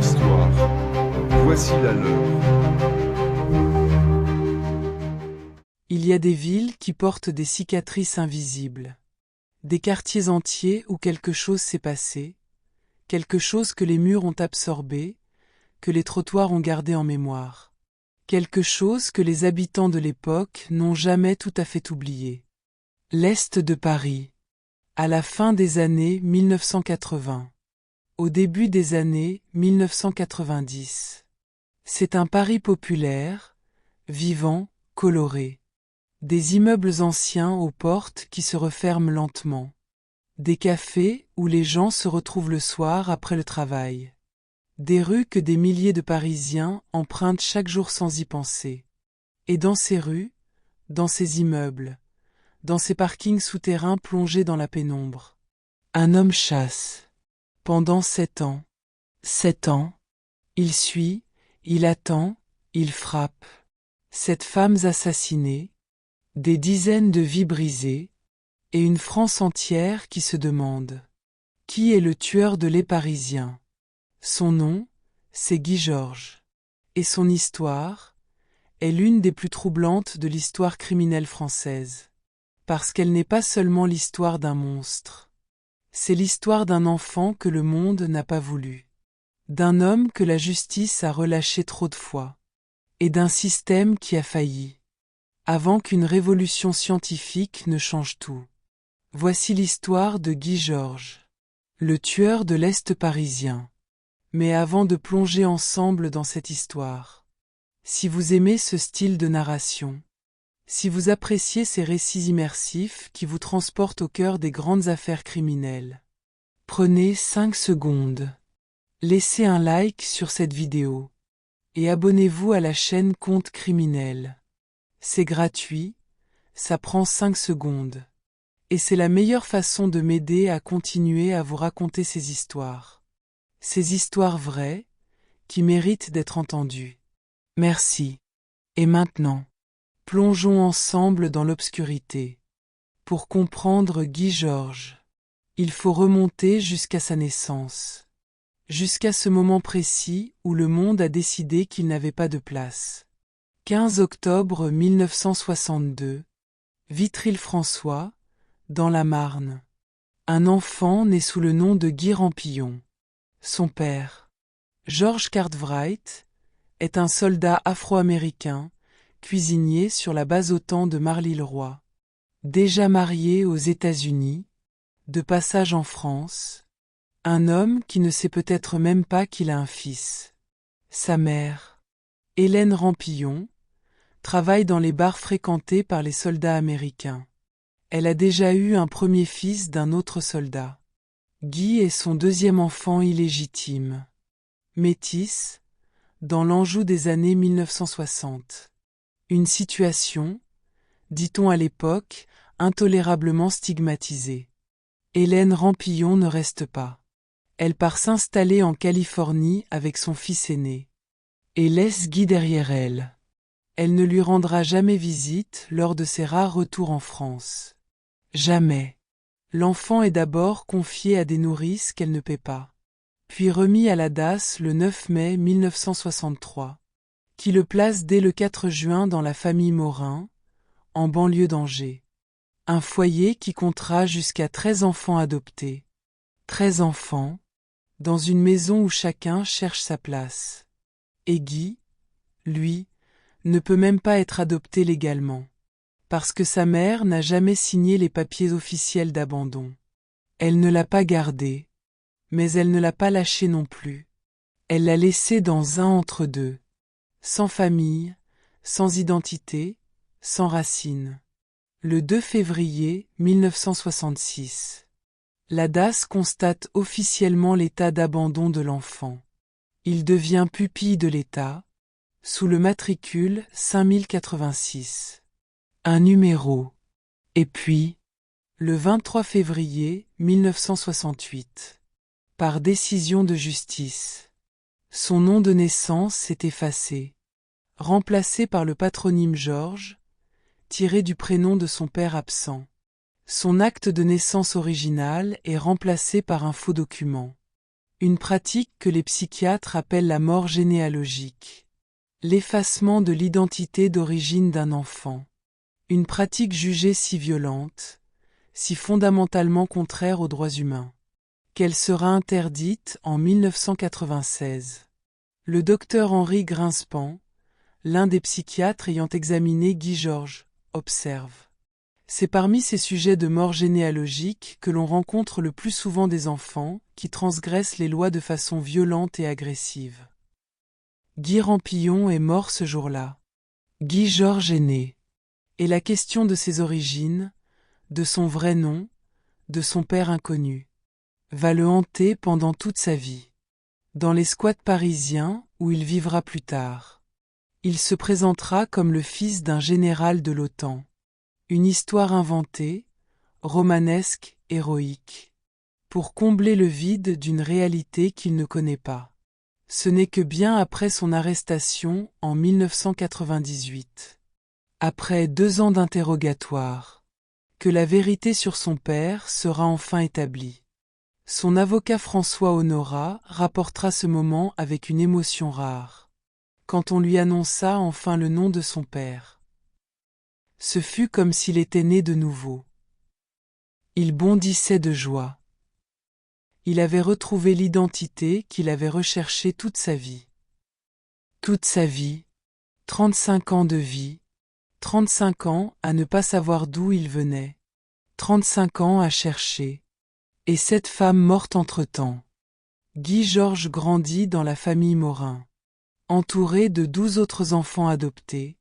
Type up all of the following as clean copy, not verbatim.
histoire. Voici la leur. Il y a des villes qui portent des cicatrices invisibles. Des quartiers entiers où quelque chose s'est passé, quelque chose que les murs ont absorbé, que les trottoirs ont gardé en mémoire. Quelque chose que les habitants de l'époque n'ont jamais tout à fait oublié. L'Est de Paris. À la fin des années 1980. Au début des années 1990. C'est un Paris populaire, vivant, coloré. Des immeubles anciens aux portes qui se referment lentement. Des cafés où les gens se retrouvent le soir après le travail. Des rues que des milliers de Parisiens empruntent chaque jour sans y penser. Et dans ces rues, dans ces immeubles, dans ces parkings souterrains plongés dans la pénombre, un homme chasse. Pendant 7 ans. 7 ans. Il suit, il attend, il frappe. 7 femmes assassinées, des dizaines de vies brisées, et une France entière qui se demande: qui est le tueur de lait parisien? Son nom, c'est Guy Georges. Et son histoire est l'une des plus troublantes de l'histoire criminelle française. Parce qu'elle n'est pas seulement l'histoire d'un monstre. C'est l'histoire d'un enfant que le monde n'a pas voulu. D'un homme que la justice a relâché trop de fois. Et d'un système qui a failli. Avant qu'une révolution scientifique ne change tout. Voici l'histoire de Guy Georges, le tueur de l'Est parisien. Mais avant de plonger ensemble dans cette histoire, si vous aimez ce style de narration, si vous appréciez ces récits immersifs qui vous transportent au cœur des grandes affaires criminelles, prenez 5 secondes, laissez un like sur cette vidéo et abonnez-vous à la chaîne Contes Criminels. C'est gratuit, ça prend 5 secondes. Et c'est la meilleure façon de m'aider à continuer à vous raconter ces histoires. Ces histoires vraies, qui méritent d'être entendues. Merci. Et maintenant, plongeons ensemble dans l'obscurité. Pour comprendre Guy Georges, il faut remonter jusqu'à sa naissance. Jusqu'à ce moment précis où le monde a décidé qu'il n'avait pas de place. 15 octobre 1962, Vitry-le-François, dans la Marne. Un enfant né sous le nom de Guy Rampillon. Son père, George Cartwright, est un soldat afro-américain, cuisinier sur la base OTAN de Marly-le-Roi. Déjà marié aux États-Unis, de passage en France, un homme qui ne sait peut-être même pas qu'il a un fils. Sa mère, Hélène Rampillon, travaille dans les bars fréquentés par les soldats américains. Elle a déjà eu un premier fils d'un autre soldat. Guy est son deuxième enfant illégitime. Métis, dans l'Anjou des années 1960. Une situation, dit-on à l'époque, intolérablement stigmatisée. Hélène Rampillon ne reste pas. Elle part s'installer en Californie avec son fils aîné. Et laisse Guy derrière elle. Elle ne lui rendra jamais visite lors de ses rares retours en France. Jamais. L'enfant est d'abord confié à des nourrices qu'elle ne paie pas, puis remis à la DAS le 9 mai 1963, qui le place dès le 4 juin dans la famille Morin, en banlieue d'Angers. Un foyer qui comptera jusqu'à 13 enfants adoptés. 13 enfants, dans une maison où chacun cherche sa place. Et Guy, lui, ne peut même pas être adopté légalement. Parce que sa mère n'a jamais signé les papiers officiels d'abandon. Elle ne l'a pas gardé, mais elle ne l'a pas lâché non plus. Elle l'a laissé dans un entre-deux. Sans famille, sans identité, sans racines. Le 2 février 1966. La DAS constate officiellement l'état d'abandon de l'enfant. Il devient pupille de l'État, sous le matricule 5086. Un numéro. Et puis, le 23 février 1968, par décision de justice, son nom de naissance est effacé, remplacé par le patronyme Georges, tiré du prénom de son père absent. Son acte de naissance original est remplacé par un faux document. Une pratique que les psychiatres appellent la mort généalogique. L'effacement de l'identité d'origine d'un enfant. Une pratique jugée si violente, si fondamentalement contraire aux droits humains, qu'elle sera interdite en 1996. Le docteur Henri Grinspan, l'un des psychiatres ayant examiné Guy Georges, observe. C'est parmi ces sujets de mort généalogique que l'on rencontre le plus souvent des enfants qui transgressent les lois de façon violente et agressive. Guy Rampillon est mort ce jour-là. Guy Georges est né. Et la question de ses origines, de son vrai nom, de son père inconnu, va le hanter pendant toute sa vie. Dans les squats parisiens où il vivra plus tard. Il se présentera comme le fils d'un général de l'OTAN. Une histoire inventée, romanesque, héroïque, pour combler le vide d'une réalité qu'il ne connaît pas. Ce n'est que bien après son arrestation en 1998, après 2 ans d'interrogatoire, que la vérité sur son père sera enfin établie. Son avocat François Honorat rapportera ce moment avec une émotion rare, quand on lui annonça enfin le nom de son père. Ce fut comme s'il était né de nouveau. Il bondissait de joie. Il avait retrouvé l'identité qu'il avait recherchée toute sa vie. Toute sa vie, 35 ans de vie, 35 ans à ne pas savoir d'où il venait, 35 ans à chercher, et cette femme morte entre-temps. Guy Georges grandit dans la famille Morin, entouré de 12 autres enfants adoptés,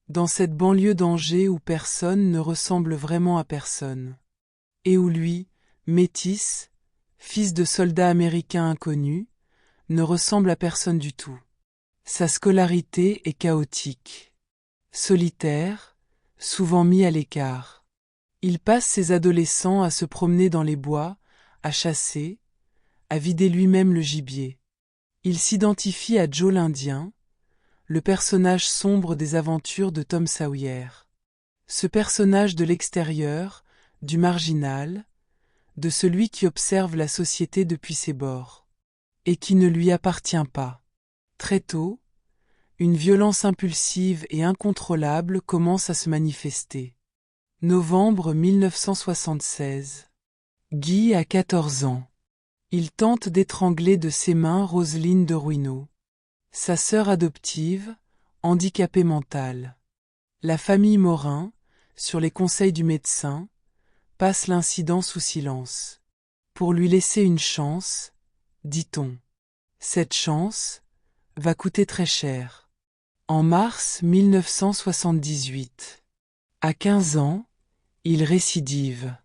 dans cette banlieue d'Angers où personne ne ressemble vraiment à personne, et où lui, métis, fils de soldat américain inconnu, ne ressemble à personne du tout. Sa scolarité est chaotique. Solitaire, souvent mis à l'écart. Il passe ses adolescents à se promener dans les bois, à chasser, à vider lui-même le gibier. Il s'identifie à Joe l'Indien, le personnage sombre des aventures de Tom Sawyer. Ce personnage de l'extérieur, du marginal, de celui qui observe la société depuis ses bords, et qui ne lui appartient pas. Très tôt, une violence impulsive et incontrôlable commence à se manifester. Novembre 1976. Guy a 14 ans. Il tente d'étrangler de ses mains Roselyne de Ruineau, sa sœur adoptive, handicapée mentale. La famille Morin, sur les conseils du médecin, passe l'incident sous silence. Pour lui laisser une chance, dit-on. Cette chance va coûter très cher. En mars 1978. À 15 ans, il récidive.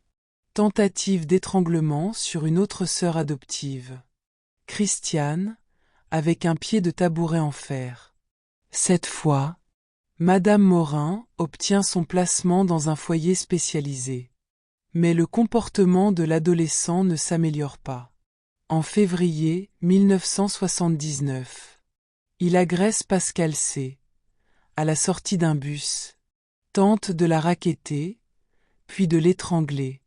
Tentative d'étranglement sur une autre sœur adoptive. Christiane, avec un pied de tabouret en fer. Cette fois, Madame Morin obtient son placement dans un foyer spécialisé. Mais le comportement de l'adolescent ne s'améliore pas. En février 1979, il agresse Pascal C. à la sortie d'un bus, tente de la racketter, puis de l'étrangler.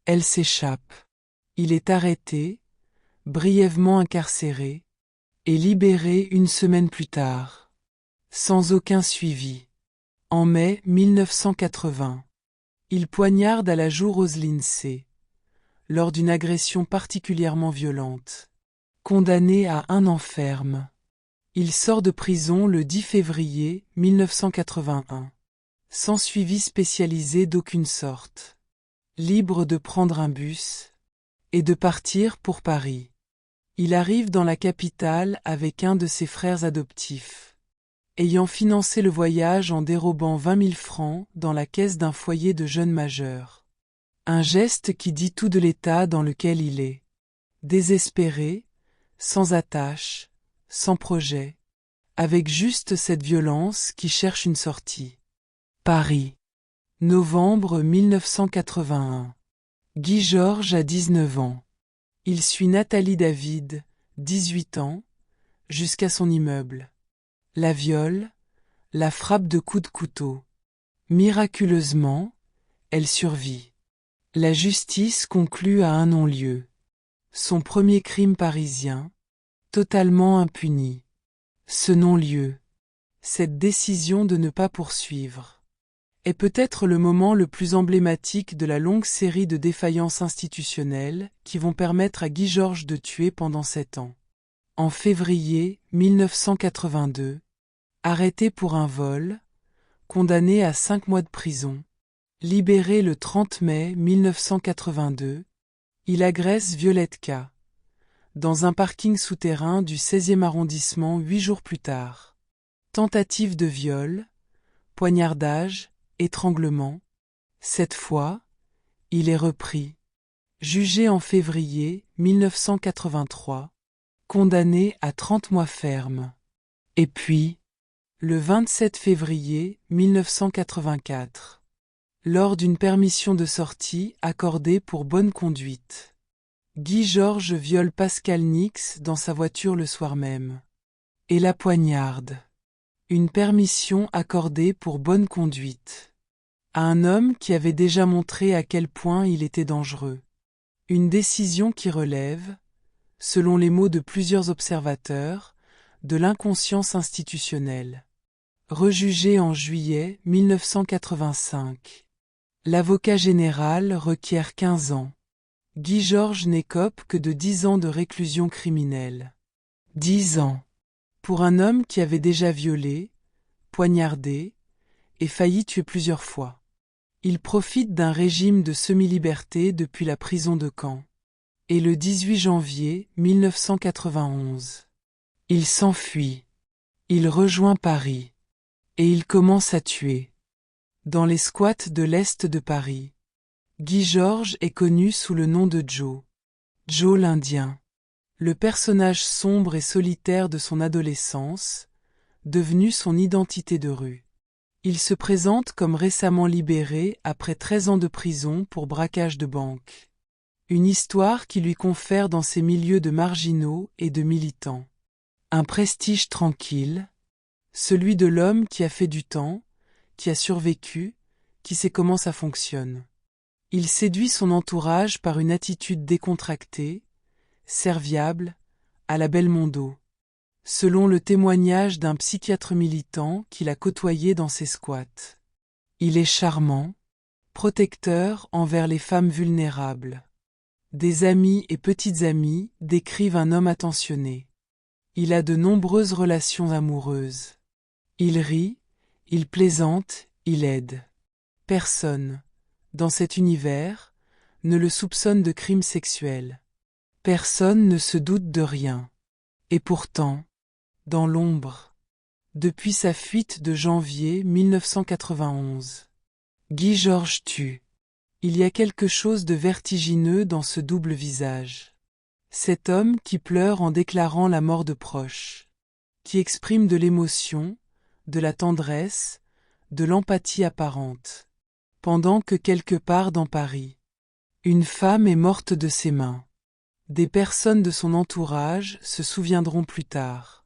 Elle s'échappe. Il est arrêté, brièvement incarcéré, et libéré 1 semaine plus tard, sans aucun suivi. En mai 1980, il poignarde à la joue Roselyne C. lors d'une agression particulièrement violente. Condamné à 1 an ferme. Il sort de prison le 10 février 1981, sans suivi spécialisé d'aucune sorte. Libre de prendre un bus et de partir pour Paris. Il arrive dans la capitale avec un de ses frères adoptifs, ayant financé le voyage en dérobant 20 000 francs dans la caisse d'un foyer de jeunes majeurs. Un geste qui dit tout de l'état dans lequel il est. Désespéré, sans attache, sans projet, avec juste cette violence qui cherche une sortie. Paris. Novembre 1981. Guy Georges a 19 ans. Il suit Nathalie David, 18 ans, jusqu'à son immeuble. La viole, la frappe de coups de couteau. Miraculeusement, elle survit. La justice conclut à un non-lieu. Son premier crime parisien, totalement impuni. Ce non-lieu, cette décision de ne pas poursuivre, est peut-être le moment le plus emblématique de la longue série de défaillances institutionnelles qui vont permettre à Guy Georges de tuer pendant 7 ans. En février 1982, arrêté pour un vol, condamné à 5 mois de prison, libéré le 30 mai 1982, il agresse Violette K. dans un parking souterrain du 16e arrondissement 8 jours plus tard. Tentative de viol, poignardage, étranglement. Cette fois, il est repris. Jugé en février 1983, condamné à 30 mois ferme. Et puis, le 27 février 1984, lors d'une permission de sortie accordée pour bonne conduite, Guy Georges viole Pascal Nix dans sa voiture le soir même. Et la poignarde. Une permission accordée pour bonne conduite. À un homme qui avait déjà montré à quel point il était dangereux. Une décision qui relève, selon les mots de plusieurs observateurs, de l'inconscience institutionnelle. Rejugé en juillet 1985. L'avocat général requiert 15 ans. Guy Georges n'écope que de 10 ans de réclusion criminelle. 10 ans. Pour un homme qui avait déjà violé, poignardé et failli tuer plusieurs fois. Il profite d'un régime de semi-liberté depuis la prison de Caen. Et le 18 janvier 1991, il s'enfuit. Il rejoint Paris. Et il commence à tuer. Dans les squats de l'Est de Paris, Guy Georges est connu sous le nom de Joe. Joe l'Indien. Le personnage sombre et solitaire de son adolescence, devenu son identité de rue. Il se présente comme récemment libéré après 13 ans de prison pour braquage de banque. Une histoire qui lui confère dans ces milieux de marginaux et de militants un prestige tranquille, celui de l'homme qui a fait du temps, qui a survécu, qui sait comment ça fonctionne. Il séduit son entourage par une attitude décontractée, serviable, à la Belmondo, selon le témoignage d'un psychiatre militant qu'il a côtoyé dans ses squats. Il est charmant, protecteur envers les femmes vulnérables. Des amis et petites amies décrivent un homme attentionné. Il a de nombreuses relations amoureuses. Il rit, il plaisante, il aide. Personne, dans cet univers, ne le soupçonne de crimes sexuels. Personne ne se doute de rien. Et pourtant, dans l'ombre, depuis sa fuite de janvier 1991, Guy Georges tue. Il y a quelque chose de vertigineux dans ce double visage. Cet homme qui pleure en déclarant la mort de proches, qui exprime de l'émotion, de la tendresse, de l'empathie apparente, pendant que quelque part dans Paris, une femme est morte de ses mains. Des personnes de son entourage se souviendront plus tard,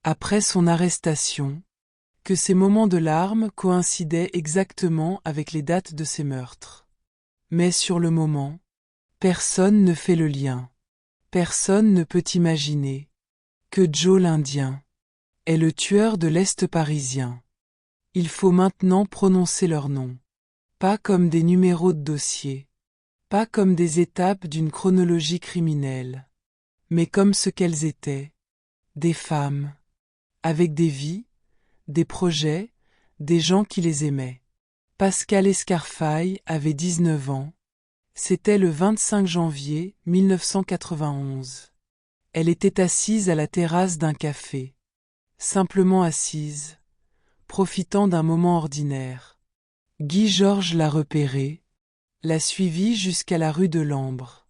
après son arrestation, que ces moments de larmes coïncidaient exactement avec les dates de ces meurtres. Mais sur le moment, personne ne fait le lien. Personne ne peut imaginer que Joe l'Indien est le tueur de l'Est parisien. Il faut maintenant prononcer leurs noms. Pas comme des numéros de dossier, pas comme des étapes d'une chronologie criminelle, mais comme ce qu'elles étaient, des femmes, avec des vies, des projets, des gens qui les aimaient. Pascal Escarfaille avait 19 ans. C'était le 25 janvier 1991. Elle était assise à la terrasse d'un café. Simplement assise, profitant d'un moment ordinaire. Guy Georges l'a repérée, l'a suivie jusqu'à la rue de l'Ambre,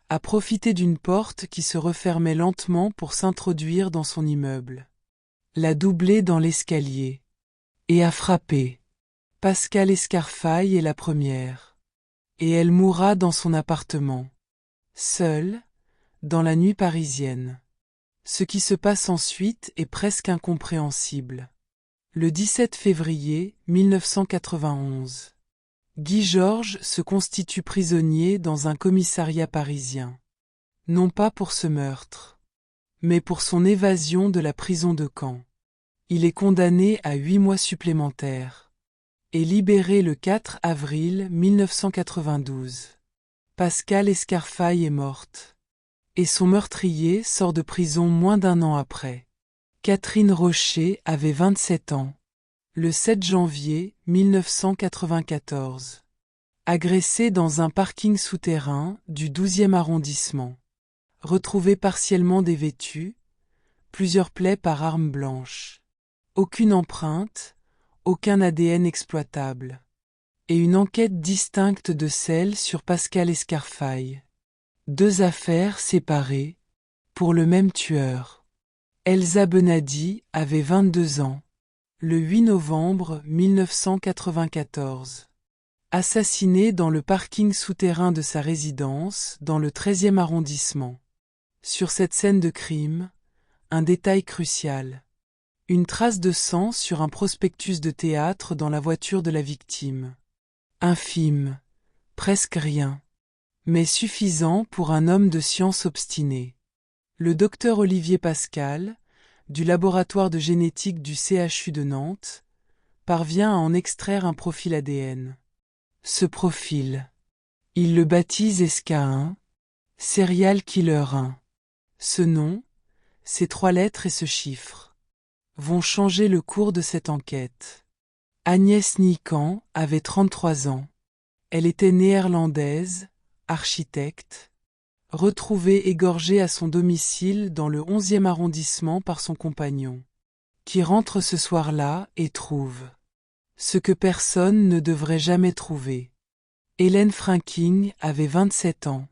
a profité d'une porte qui se refermait lentement pour s'introduire dans son immeuble, l'a doublée dans l'escalier, et a frappé. Pascal Escarfaille est la première, et elle mourra dans son appartement, seule, dans la nuit parisienne. Ce qui se passe ensuite est presque incompréhensible. Le 17 février 1991, Guy Georges se constitue prisonnier dans un commissariat parisien. Non pas pour ce meurtre, mais pour son évasion de la prison de Caen. Il est condamné à 8 mois supplémentaires et libéré le 4 avril 1992. Pascale Escarfaille est morte, et son meurtrier sort de prison moins d'1 an après. Catherine Rocher avait 27 ans, le 7 janvier 1994. Agressée dans un parking souterrain du 12e arrondissement. Retrouvée partiellement dévêtue, plusieurs plaies par arme blanche. Aucune empreinte, aucun ADN exploitable. Et une enquête distincte de celle sur Pascale Escarfaille. 2 affaires séparées, pour le même tueur. Elsa Benadi avait 22 ans, le 8 novembre 1994. Assassinée dans le parking souterrain de sa résidence, dans le 13e arrondissement. Sur cette scène de crime, un détail crucial. Une trace de sang sur un prospectus de théâtre dans la voiture de la victime. Infime, presque rien, mais suffisant pour un homme de science obstiné. Le docteur Olivier Pascal, du laboratoire de génétique du CHU de Nantes, parvient à en extraire un profil ADN. Ce profil, il le baptise SK1, Serial Killer 1. Ce nom, ces 3 lettres et ce chiffre, vont changer le cours de cette enquête. Agnès Niekamp avait 33 ans. Elle était néerlandaise, architecte, retrouvée égorgée à son domicile dans le 11e arrondissement par son compagnon, qui rentre ce soir-là et trouve ce que personne ne devrait jamais trouver. Hélène Franking avait 27 ans.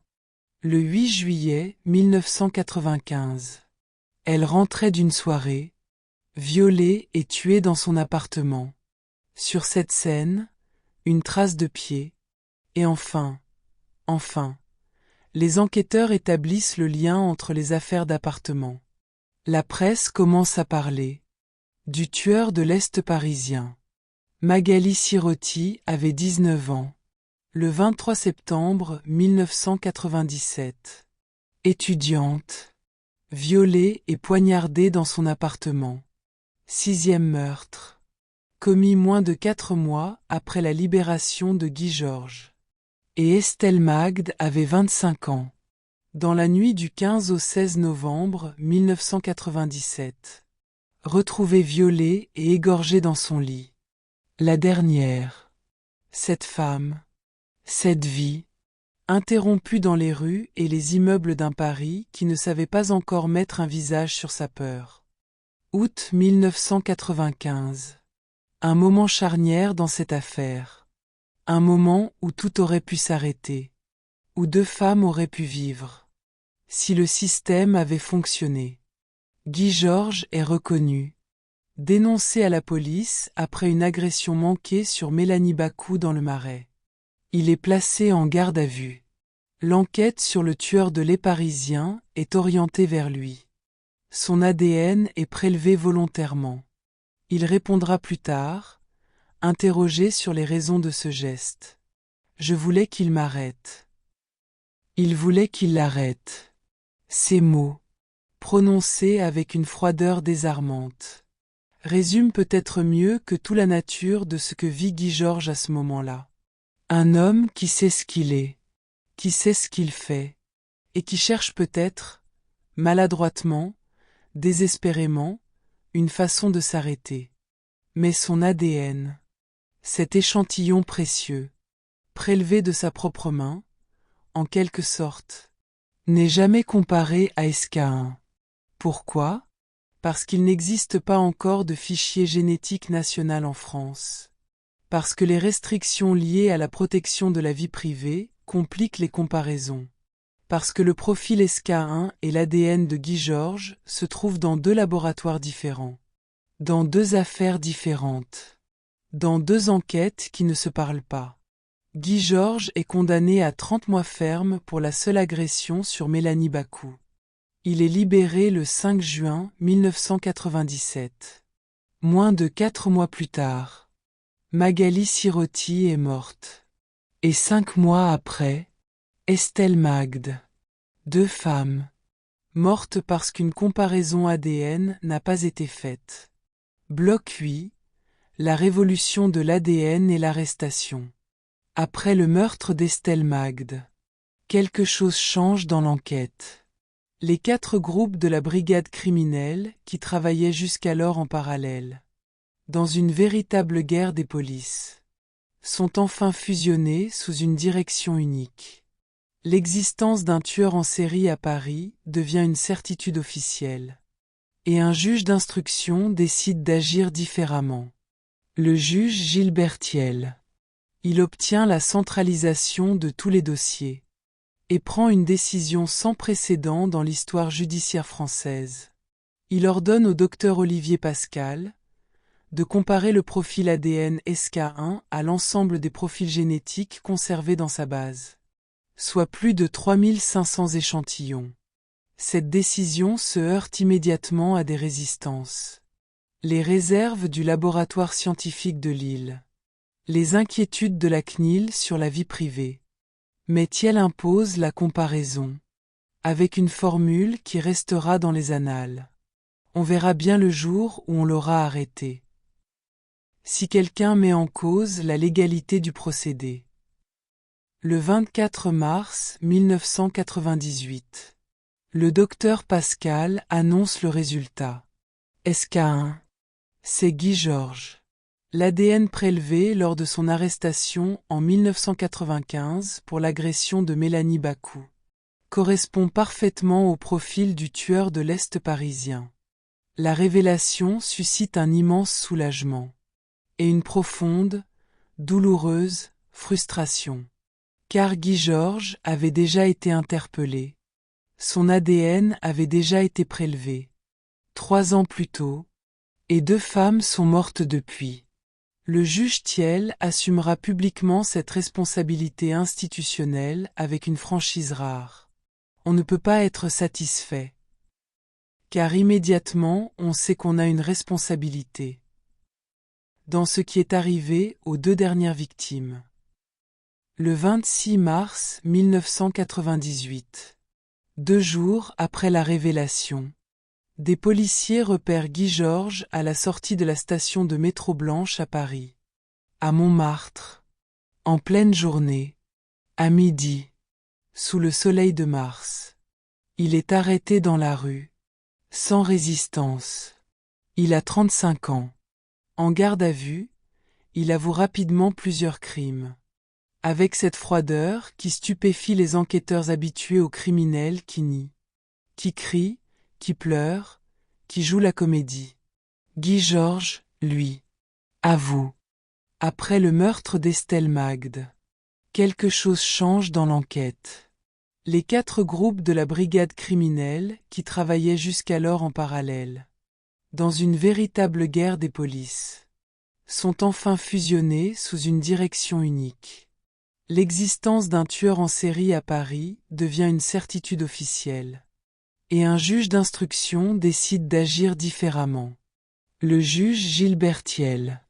Le 8 juillet 1995. Elle rentrait d'une soirée, violée et tuée dans son appartement. Sur cette scène, une trace de pied. Et enfin, les enquêteurs établissent le lien entre les affaires d'appartement. La presse commence à parler du tueur de l'Est parisien. Magali Sirotti avait 19 ans. Le 23 septembre 1997. Étudiante. Violée et poignardée dans son appartement. 6e meurtre. Commis moins de 4 mois après la libération de Guy Georges. Et Estelle Magde avait 25 ans. Dans la nuit du 15 au 16 novembre 1997. Retrouvée violée et égorgée dans son lit. La dernière. Cette femme. Cette vie, interrompue dans les rues et les immeubles d'un Paris qui ne savait pas encore mettre un visage sur sa peur. Août 1995. Un moment charnière dans cette affaire. Un moment où tout aurait pu s'arrêter. Où 2 femmes auraient pu vivre. Si le système avait fonctionné. Guy Georges est reconnu. Dénoncé à la police après une agression manquée sur Mélanie Bacou dans le Marais. Il est placé en garde à vue. L'enquête sur le tueur de lait parisien est orientée vers lui. Son ADN est prélevé volontairement. Il répondra plus tard, interrogé sur les raisons de ce geste. Je voulais qu'il m'arrête. Il voulait qu'il l'arrête. Ces mots, prononcés avec une froideur désarmante, résument peut-être mieux que toute la nature de ce que vit Guy Georges à ce moment-là. Un homme qui sait ce qu'il est, qui sait ce qu'il fait, et qui cherche peut-être, maladroitement, désespérément, une façon de s'arrêter. Mais son ADN, cet échantillon précieux, prélevé de sa propre main, en quelque sorte, n'est jamais comparé à SK1. Pourquoi ? Parce qu'il n'existe pas encore de fichier génétique national en France. Parce que les restrictions liées à la protection de la vie privée compliquent les comparaisons. Parce que le profil SK1 et l'ADN de Guy Georges se trouvent dans 2 laboratoires différents. Dans 2 affaires différentes. Dans 2 enquêtes qui ne se parlent pas. Guy Georges est condamné à 30 mois ferme pour la seule agression sur Mélanie Bacou. Il est libéré le 5 juin 1997. Moins de 4 mois plus tard, Magali Sirotti est morte. Et 5 mois après, Estelle Magde, 2 femmes. Mortes parce qu'une comparaison ADN n'a pas été faite. Bloc 8. La révolution de l'ADN et l'arrestation. Après le meurtre d'Estelle Magde. Quelque chose change dans l'enquête. Les 4 groupes de la brigade criminelle, qui travaillaient jusqu'alors en parallèle, dans une véritable guerre des polices, sont enfin fusionnés sous une direction unique. L'existence d'un tueur en série à Paris devient une certitude officielle. Et un juge d'instruction décide d'agir différemment. Le juge Gilbert Thiel. Il obtient la centralisation de tous les dossiers et prend une décision sans précédent dans l'histoire judiciaire française. Il ordonne au docteur Olivier Pascal de comparer le profil ADN SK1 à l'ensemble des profils génétiques conservés dans sa base, soit plus de 3500 échantillons. Cette décision se heurte immédiatement à des résistances. Les réserves du laboratoire scientifique de Lille. Les inquiétudes de la CNIL sur la vie privée. Mais Thiel impose la comparaison, avec une formule qui restera dans les annales. On verra bien le jour où on l'aura arrêté. Si quelqu'un met en cause la légalité du procédé. Le 24 mars 1998. Le docteur Pascal annonce le résultat. SK1. C'est Guy Georges. L'ADN prélevé lors de son arrestation en 1995 pour l'agression de Mélanie Bakou correspond parfaitement au profil du tueur de l'Est parisien. La révélation suscite un immense soulagement et une profonde, douloureuse frustration. Car Guy Georges avait déjà été interpellé. Son ADN avait déjà été prélevé 3 ans plus tôt, et 2 femmes sont mortes depuis. Le juge Thiel assumera publiquement cette responsabilité institutionnelle avec une franchise rare. On ne peut pas être satisfait. Car immédiatement, on sait qu'on a une responsabilité dans ce qui est arrivé aux 2 dernières victimes. Le 26 mars 1998. 2 jours après la révélation. Des policiers repèrent Guy Georges à la sortie de la station de métro Blanche à Paris. À Montmartre. En pleine journée. À midi. Sous le soleil de mars. Il est arrêté dans la rue. Sans résistance. Il a 35 ans. En garde à vue, il avoue rapidement plusieurs crimes. Avec cette froideur qui stupéfie les enquêteurs habitués aux criminels qui nient, qui crient, qui pleure, qui joue la comédie. Guy Georges, lui, avoue. Après le meurtre d'Estelle Magde. Quelque chose change dans l'enquête. Les 4 groupes de la brigade criminelle qui travaillaient jusqu'alors en parallèle, dans une véritable guerre des polices, sont enfin fusionnés sous une direction unique. L'existence d'un tueur en série à Paris devient une certitude officielle. Et un juge d'instruction décide d'agir différemment. Le juge Gilbert Thiel.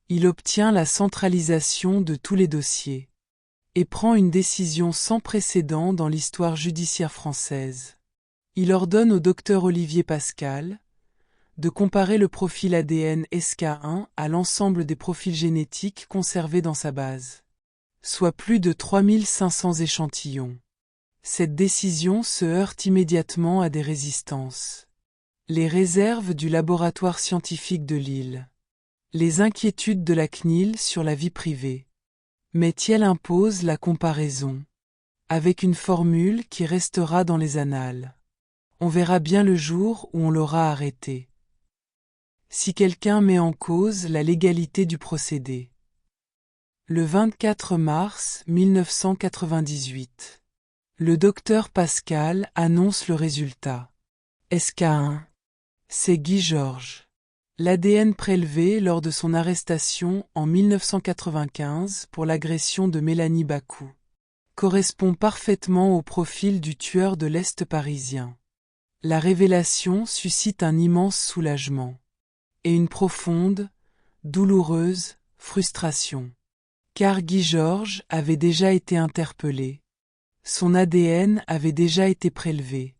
Il obtient la centralisation de tous les dossiers et prend une décision sans précédent dans l'histoire judiciaire française. Il ordonne au docteur Olivier Pascal de comparer le profil ADN SK1 à l'ensemble des profils génétiques conservés dans sa base, soit plus de 3500 échantillons. Cette décision se heurte immédiatement à des résistances. Les réserves du laboratoire scientifique de Lille. Les inquiétudes de la CNIL sur la vie privée. Mais Thiel impose la comparaison, avec une formule qui restera dans les annales. On verra bien le jour où on l'aura arrêté. Si quelqu'un met en cause la légalité du procédé. Le 24 mars 1998. Le docteur Pascal annonce le résultat. SK1. C'est Guy Georges. L'ADN prélevé lors de son arrestation en 1995 pour l'agression de Mélanie Bakou correspond parfaitement au profil du tueur de l'Est parisien. La révélation suscite un immense soulagement et une profonde, douloureuse frustration. Car Guy Georges avait déjà été interpellé. Son ADN avait déjà été prélevé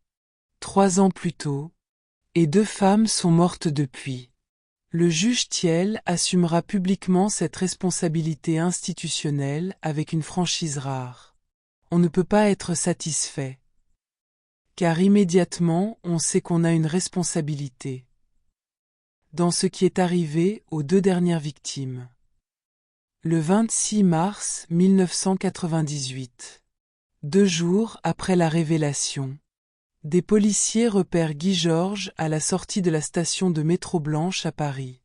3 ans plus tôt, et 2 femmes sont mortes depuis. Le juge Thiel assumera publiquement cette responsabilité institutionnelle avec une franchise rare. On ne peut pas être satisfait. Car immédiatement, on sait qu'on a une responsabilité. Dans ce qui est arrivé aux 2 dernières victimes. Le 26 mars 1998. 2 jours après la révélation. Des policiers repèrent Guy Georges à la sortie de la station de métro Blanche à Paris.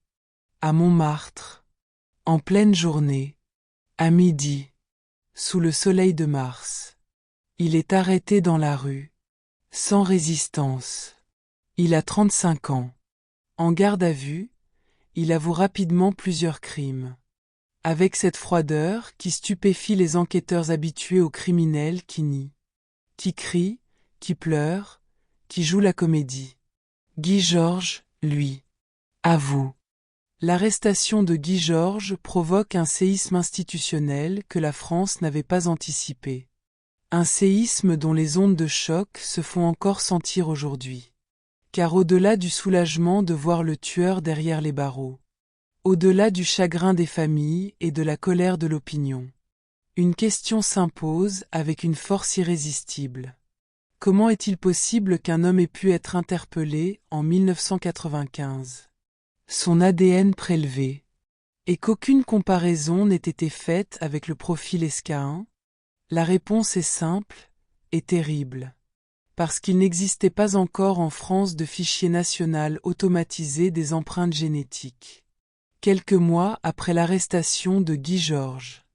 À Montmartre. En pleine journée. À midi. Sous le soleil de mars. Il est arrêté dans la rue. Sans résistance. Il a 35 ans. En garde à vue, il avoue rapidement plusieurs crimes. Avec cette froideur qui stupéfie les enquêteurs habitués aux criminels qui nient. Qui crient, qui pleure, qui joue la comédie. Guy Georges, lui, avoue. L'arrestation de Guy Georges provoque un séisme institutionnel que la France n'avait pas anticipé. Un séisme dont les ondes de choc se font encore sentir aujourd'hui. Car au-delà du soulagement de voir le tueur derrière les barreaux, au-delà du chagrin des familles et de la colère de l'opinion, une question s'impose avec une force irrésistible. Comment est-il possible qu'un homme ait pu être interpellé en 1995, son ADN prélevé, et qu'aucune comparaison n'ait été faite avec le profil escaïn? La réponse est simple et terrible. Parce qu'il n'existait pas encore en France de fichier national automatisé des empreintes génétiques. Quelques mois après l'arrestation de Guy Georges,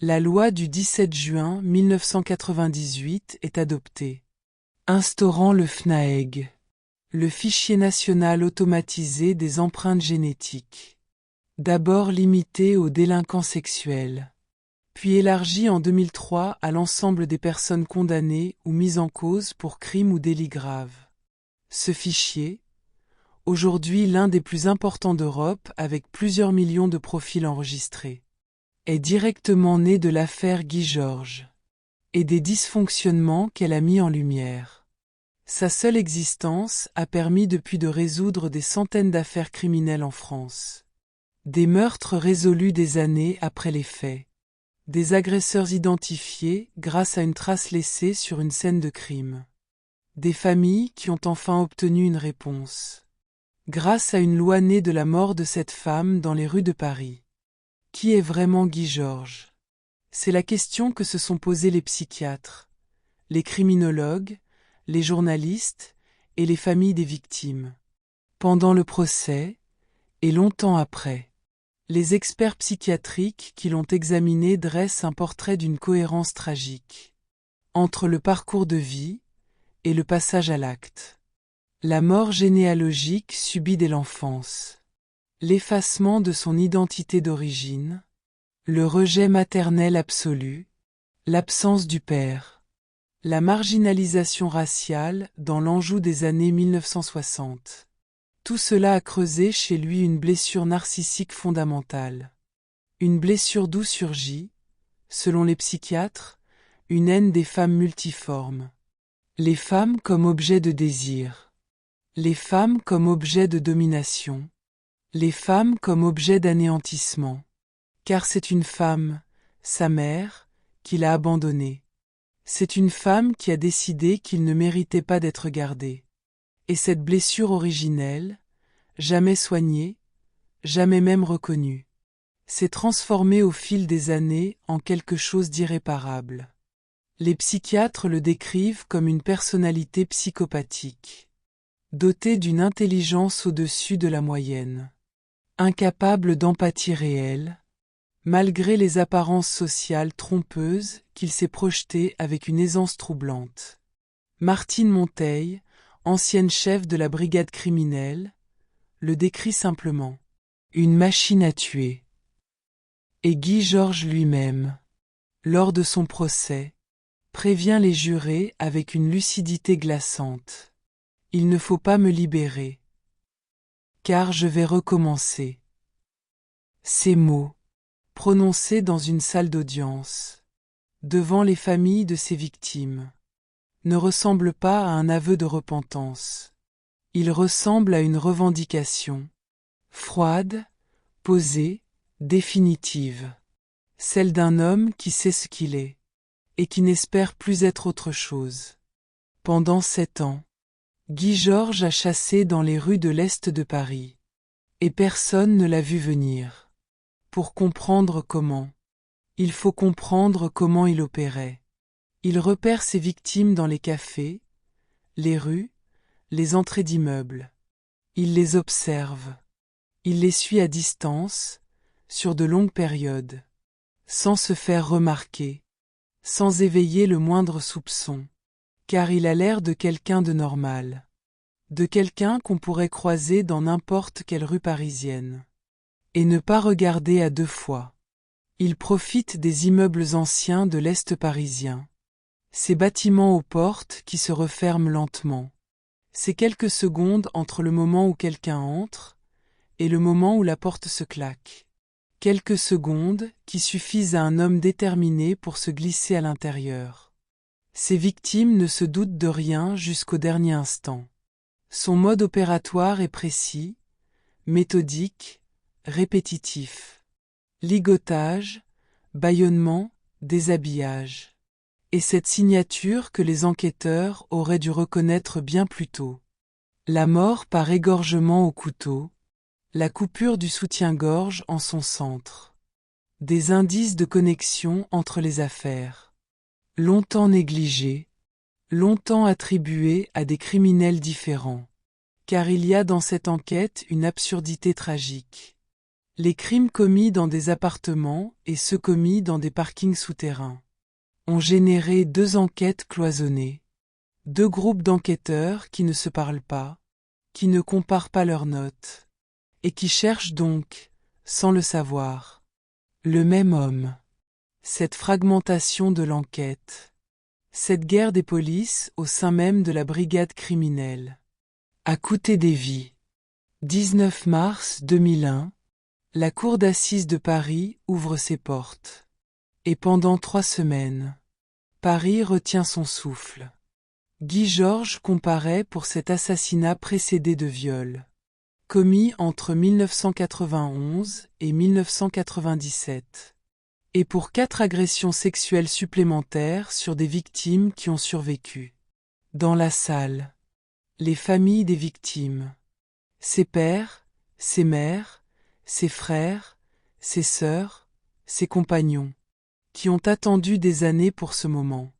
la loi du 17 juin 1998 est adoptée, instaurant le FNAEG, le fichier national automatisé des empreintes génétiques. D'abord limité aux délinquants sexuels, puis élargi en 2003 à l'ensemble des personnes condamnées ou mises en cause pour crimes ou délits graves. Ce fichier, aujourd'hui l'un des plus importants d'Europe avec plusieurs millions de profils enregistrés, est directement né de l'affaire Guy Georges et des dysfonctionnements qu'elle a mis en lumière. Sa seule existence a permis depuis de résoudre des centaines d'affaires criminelles en France. Des meurtres résolus des années après les faits. Des agresseurs identifiés grâce à une trace laissée sur une scène de crime. Des familles qui ont enfin obtenu une réponse. Grâce à une loi née de la mort de cette femme dans les rues de Paris. Qui est vraiment Guy Georges? C'est la question que se sont posées les psychiatres, les criminologues, les journalistes et les familles des victimes. Pendant le procès, et longtemps après. Les experts psychiatriques qui l'ont examiné dressent un portrait d'une cohérence tragique. Entre le parcours de vie et le passage à l'acte. La mort généalogique subie dès l'enfance. L'effacement de son identité d'origine. Le rejet maternel absolu. L'absence du père. La marginalisation raciale dans l'Anjou des années 1960. Tout cela a creusé chez lui une blessure narcissique fondamentale. Une blessure d'où surgit, selon les psychiatres, une haine des femmes multiformes. Les femmes comme objet de désir. Les femmes comme objet de domination. Les femmes comme objet d'anéantissement. Car c'est une femme, sa mère, qui l'a abandonné. C'est une femme qui a décidé qu'il ne méritait pas d'être gardé. Et cette blessure originelle, jamais soignée, jamais même reconnue, s'est transformée au fil des années en quelque chose d'irréparable. Les psychiatres le décrivent comme une personnalité psychopathique, dotée d'une intelligence au-dessus de la moyenne, incapable d'empathie réelle, malgré les apparences sociales trompeuses qu'il s'est projetées avec une aisance troublante. Martine Monteil, ancienne chef de la brigade criminelle, le décrit simplement. Une machine à tuer. Et Guy Georges lui-même, lors de son procès, prévient les jurés avec une lucidité glaçante. Il ne faut pas me libérer. Car je vais recommencer. Ces mots, prononcés dans une salle d'audience, devant les familles de ses victimes, ne ressemble pas à un aveu de repentance. Il ressemble à une revendication, froide, posée, définitive, celle d'un homme qui sait ce qu'il est, et qui n'espère plus être autre chose. Pendant 7 ans, Guy Georges a chassé dans les rues de l'Est de Paris, et personne ne l'a vu venir. Pour comprendre comment, il faut comprendre comment il opérait. Il repère ses victimes dans les cafés, les rues, les entrées d'immeubles. Il les observe. Il les suit à distance, sur de longues périodes, sans se faire remarquer, sans éveiller le moindre soupçon, car il a l'air de quelqu'un de normal, de quelqu'un qu'on pourrait croiser dans n'importe quelle rue parisienne, et ne pas regarder à 2 fois. Il profite des immeubles anciens de l'Est parisien, ces bâtiments aux portes qui se referment lentement. C'est quelques secondes entre le moment où quelqu'un entre et le moment où la porte se claque. Quelques secondes qui suffisent à un homme déterminé pour se glisser à l'intérieur. Ses victimes ne se doutent de rien jusqu'au dernier instant. Son mode opératoire est précis, méthodique, répétitif. Ligotage, bâillonnement, déshabillage. Et cette signature que les enquêteurs auraient dû reconnaître bien plus tôt. La mort par égorgement au couteau, la coupure du soutien-gorge en son centre. Des indices de connexion entre les affaires. Longtemps négligés, longtemps attribués à des criminels différents. Car il y a dans cette enquête une absurdité tragique. Les crimes commis dans des appartements et ceux commis dans des parkings souterrains ont généré 2 enquêtes cloisonnées, 2 groupes d'enquêteurs qui ne se parlent pas, qui ne comparent pas leurs notes, et qui cherchent donc, sans le savoir, le même homme. Cette fragmentation de l'enquête, cette guerre des polices au sein même de la brigade criminelle, a coûté des vies. 19 mars 2001, la cour d'assises de Paris ouvre ses portes. Et pendant 3 semaines, Paris retient son souffle. Guy Georges comparaît pour cet assassinat précédé de viol, commis entre 1991 et 1997, et pour 4 agressions sexuelles supplémentaires sur des victimes qui ont survécu. Dans la salle, les familles des victimes, ses pères, ses mères, ses frères, ses sœurs, ses compagnons, qui ont attendu des années pour ce moment,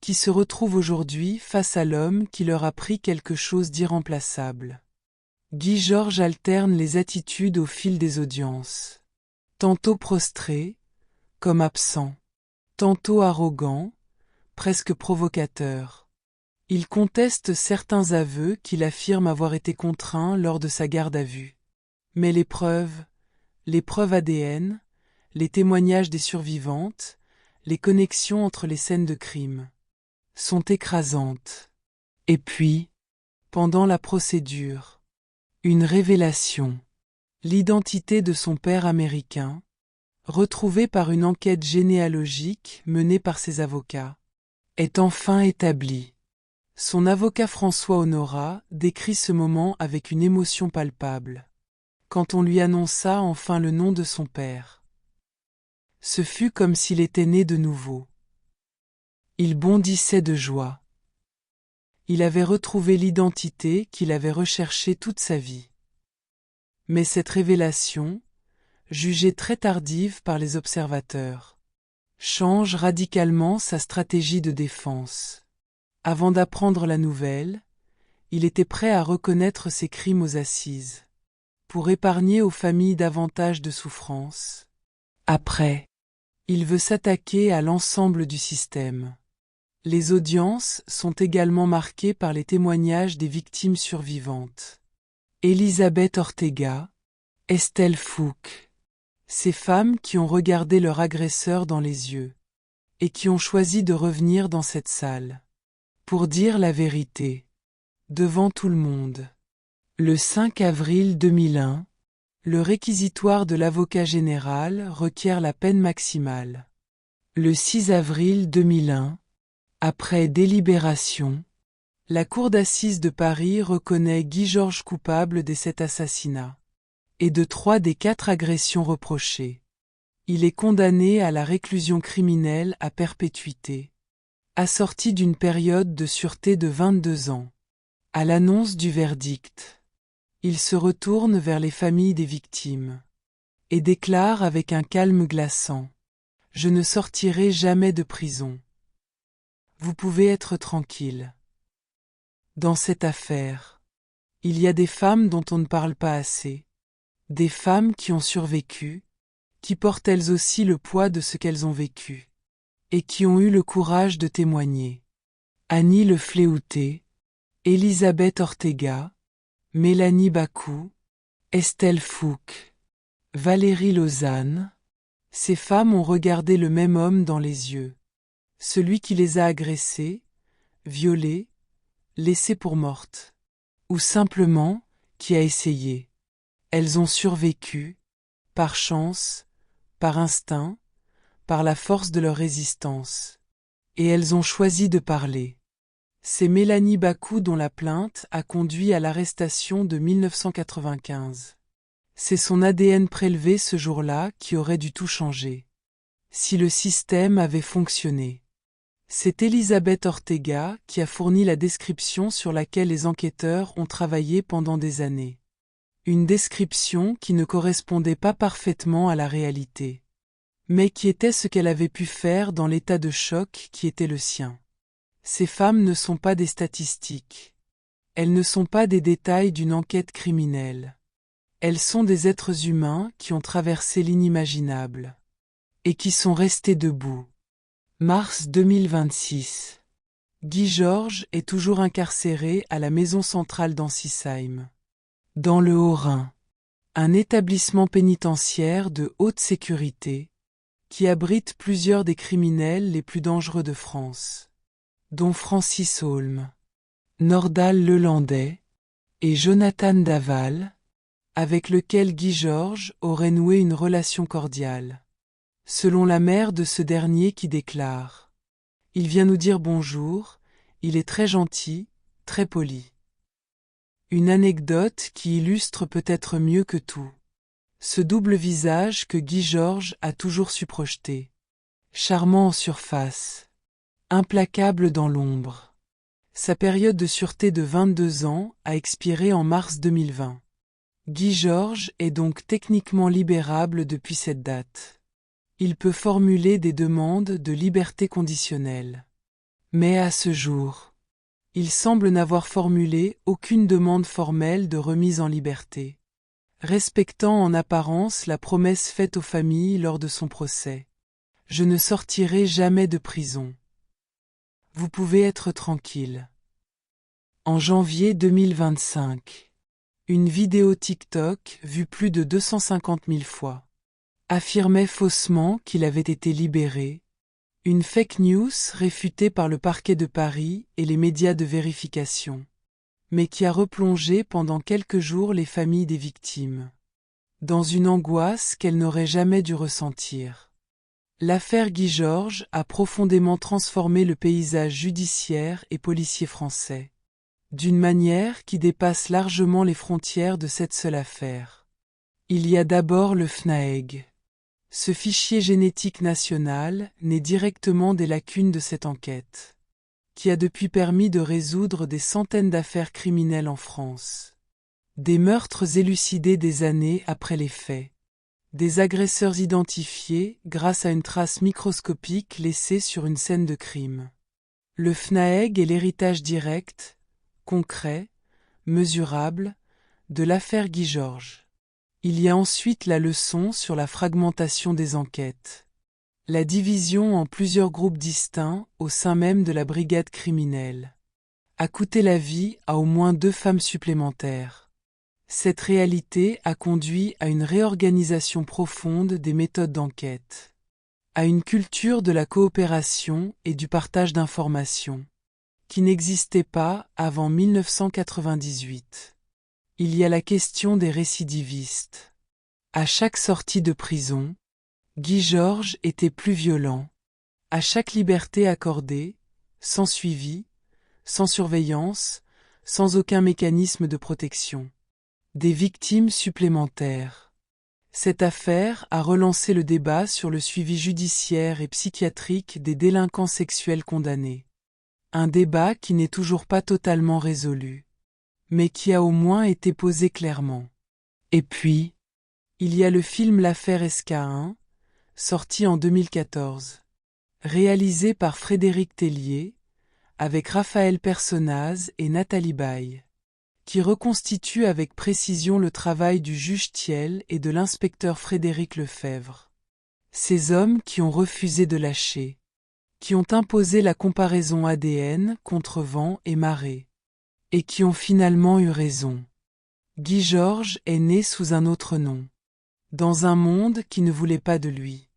qui se retrouvent aujourd'hui face à l'homme qui leur a pris quelque chose d'irremplaçable. Guy Georges alterne les attitudes au fil des audiences. Tantôt prostré, comme absent, tantôt arrogant, presque provocateur. Il conteste certains aveux qu'il affirme avoir été contraint lors de sa garde à vue. Mais les preuves ADN, les témoignages des survivantes, les connexions entre les scènes de crime, sont écrasantes. Et puis, pendant la procédure, une révélation. L'identité de son père américain, retrouvée par une enquête généalogique menée par ses avocats, est enfin établie. Son avocat François Honorat décrit ce moment avec une émotion palpable, quand on lui annonça enfin le nom de son père. Ce fut comme s'il était né de nouveau. Il bondissait de joie. Il avait retrouvé l'identité qu'il avait recherchée toute sa vie. Mais cette révélation, jugée très tardive par les observateurs, change radicalement sa stratégie de défense. Avant d'apprendre la nouvelle, il était prêt à reconnaître ses crimes aux assises, pour épargner aux familles davantage de souffrance. Après, il veut s'attaquer à l'ensemble du système. Les audiences sont également marquées par les témoignages des victimes survivantes. Elisabeth Ortega, Estelle Fouque, ces femmes qui ont regardé leur agresseur dans les yeux, et qui ont choisi de revenir dans cette salle, pour dire la vérité, devant tout le monde. Le 5 avril 2001, le réquisitoire de l'avocat général requiert la peine maximale. Le 6 avril 2001, après délibération, la Cour d'assises de Paris reconnaît Guy Georges coupable des 7 assassinats et de 3 des 4 agressions reprochées. Il est condamné à la réclusion criminelle à perpétuité, assorti d'une période de sûreté de 22 ans. À l'annonce du verdict, il se retourne vers les familles des victimes et déclare avec un calme glaçant: « Je ne sortirai jamais de prison. Vous pouvez être tranquille. Dans cette affaire, il y a des femmes dont on ne parle pas assez, des femmes qui ont survécu, qui portent elles aussi le poids de ce qu'elles ont vécu, et qui ont eu le courage de témoigner. Annie Le Fléouté, Elisabeth Ortega, Mélanie Bacou, Estelle Fouque, Valérie Lausanne. Ces femmes ont regardé le même homme dans les yeux, celui qui les a agressées, violées, laissées pour mortes, ou simplement qui a essayé. Elles ont survécu, par chance, par instinct, par la force de leur résistance. Et elles ont choisi de parler. C'est Mélanie Bacou dont la plainte a conduit à l'arrestation de 1995. C'est son ADN prélevé ce jour-là qui aurait dû tout changer. Si le système avait fonctionné. C'est Elisabeth Ortega qui a fourni la description sur laquelle les enquêteurs ont travaillé pendant des années. Une description qui ne correspondait pas parfaitement à la réalité, mais qui était ce qu'elle avait pu faire dans l'état de choc qui était le sien. Ces femmes ne sont pas des statistiques. Elles ne sont pas des détails d'une enquête criminelle. Elles sont des êtres humains qui ont traversé l'inimaginable et qui sont restés debout. Mars 2026. Guy Georges est toujours incarcéré à la maison centrale d'Ansisheim, dans le Haut-Rhin, un établissement pénitentiaire de haute sécurité qui abrite plusieurs des criminels les plus dangereux de France, dont Francis Holm, Nordal Lelandais et Jonathan Daval, avec lequel Guy Georges aurait noué une relation cordiale. Selon la mère de ce dernier qui déclare: « Il vient nous dire bonjour, il est très gentil, très poli. » Une anecdote qui illustre peut-être mieux que tout ce double visage que Guy Georges a toujours su projeter. Charmant en surface, implacable dans l'ombre. Sa période de sûreté de 22 ans a expiré en mars 2020. Guy Georges est donc techniquement libérable depuis cette date. Il peut formuler des demandes de liberté conditionnelle. Mais à ce jour, il semble n'avoir formulé aucune demande formelle de remise en liberté, respectant en apparence la promesse faite aux familles lors de son procès. « Je ne sortirai jamais de prison. Vous pouvez être tranquille. » En janvier 2025, une vidéo TikTok vue plus de 250 000 fois affirmait faussement qu'il avait été libéré, une fake news réfutée par le parquet de Paris et les médias de vérification, mais qui a replongé pendant quelques jours les familles des victimes dans une angoisse qu'elles n'auraient jamais dû ressentir. L'affaire Guy Georges a profondément transformé le paysage judiciaire et policier français, d'une manière qui dépasse largement les frontières de cette seule affaire. Il y a d'abord le FNAEG. Ce fichier génétique national naît directement des lacunes de cette enquête, qui a depuis permis de résoudre des centaines d'affaires criminelles en France. Des meurtres élucidés des années après les faits. Des agresseurs identifiés grâce à une trace microscopique laissée sur une scène de crime. Le FNAEG est l'héritage direct, concret, mesurable, de l'affaire Guy Georges. Il y a ensuite la leçon sur la fragmentation des enquêtes. La division en plusieurs groupes distincts au sein même de la brigade criminelle a coûté la vie à au moins 2 femmes supplémentaires. Cette réalité a conduit à une réorganisation profonde des méthodes d'enquête, à une culture de la coopération et du partage d'informations, qui n'existait pas avant 1998. Il y a la question des récidivistes. À chaque sortie de prison, Guy Georges était plus violent, À chaque liberté accordée, sans suivi, sans surveillance, sans aucun mécanisme de protection. Des victimes supplémentaires. Cette affaire a relancé le débat sur le suivi judiciaire et psychiatrique des délinquants sexuels condamnés. Un débat qui n'est toujours pas totalement résolu, mais qui a au moins été posé clairement. Et puis, il y a le film L'affaire SK1, sorti en 2014. Réalisé par Frédéric Tellier, avec Raphaël Personnaz et Nathalie Baye, qui reconstitue avec précision le travail du juge Thiel et de l'inspecteur Frédéric Lefebvre. Ces hommes qui ont refusé de lâcher, qui ont imposé la comparaison ADN contre vent et marée, et qui ont finalement eu raison. Guy Georges est né sous un autre nom, dans un monde qui ne voulait pas de lui.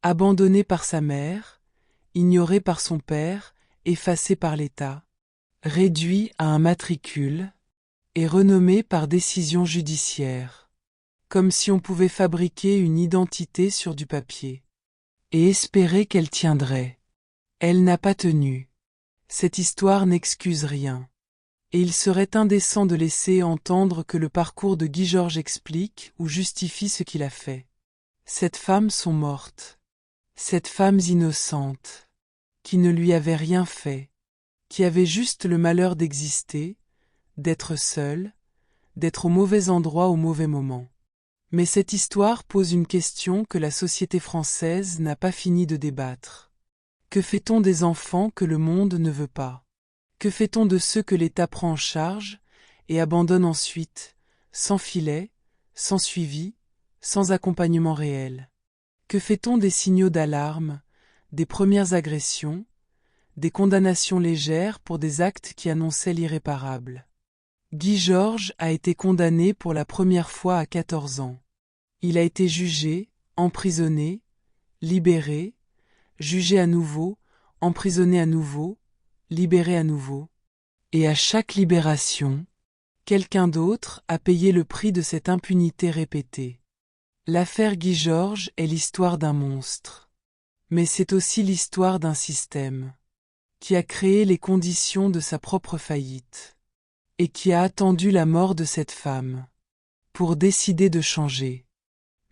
Abandonné par sa mère, ignoré par son père, effacé par l'État, réduit à un matricule, et renommé par décision judiciaire, comme si on pouvait fabriquer une identité sur du papier, et espérer qu'elle tiendrait. Elle n'a pas tenu. Cette histoire n'excuse rien. Et il serait indécent de laisser entendre que le parcours de Guy Georges explique ou justifie ce qu'il a fait. Cette femmes sont mortes. Cette femmes innocentes, qui ne lui avaient rien fait, qui avaient juste le malheur d'exister, d'être seules, d'être au mauvais endroit au mauvais moment. Mais cette histoire pose une question que la société française n'a pas fini de débattre. Que fait-on des enfants que le monde ne veut pas? Que fait-on de ceux que l'État prend en charge et abandonne ensuite, sans filet, sans suivi, sans accompagnement réel? Que fait-on des signaux d'alarme, des premières agressions, des condamnations légères pour des actes qui annonçaient l'irréparable? Guy Georges a été condamné pour la première fois à 14 ans. Il a été jugé, emprisonné, libéré, jugé à nouveau, emprisonné à nouveau, libéré à nouveau. Et à chaque libération, quelqu'un d'autre a payé le prix de cette impunité répétée. L'affaire Guy Georges est l'histoire d'un monstre. Mais c'est aussi l'histoire d'un système qui a créé les conditions de sa propre faillite et qui a attendu la mort de cette femme pour décider de changer.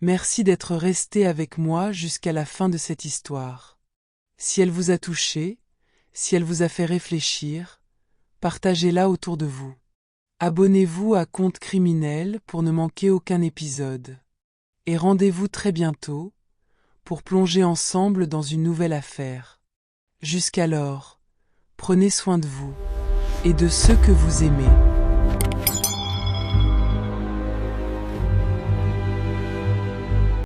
Merci d'être resté avec moi jusqu'à la fin de cette histoire. Si elle vous a touché, si elle vous a fait réfléchir, partagez-la autour de vous. Abonnez-vous à Contes Criminels pour ne manquer aucun épisode. Et rendez-vous très bientôt pour plonger ensemble dans une nouvelle affaire. Jusqu'alors, prenez soin de vous et de ceux que vous aimez.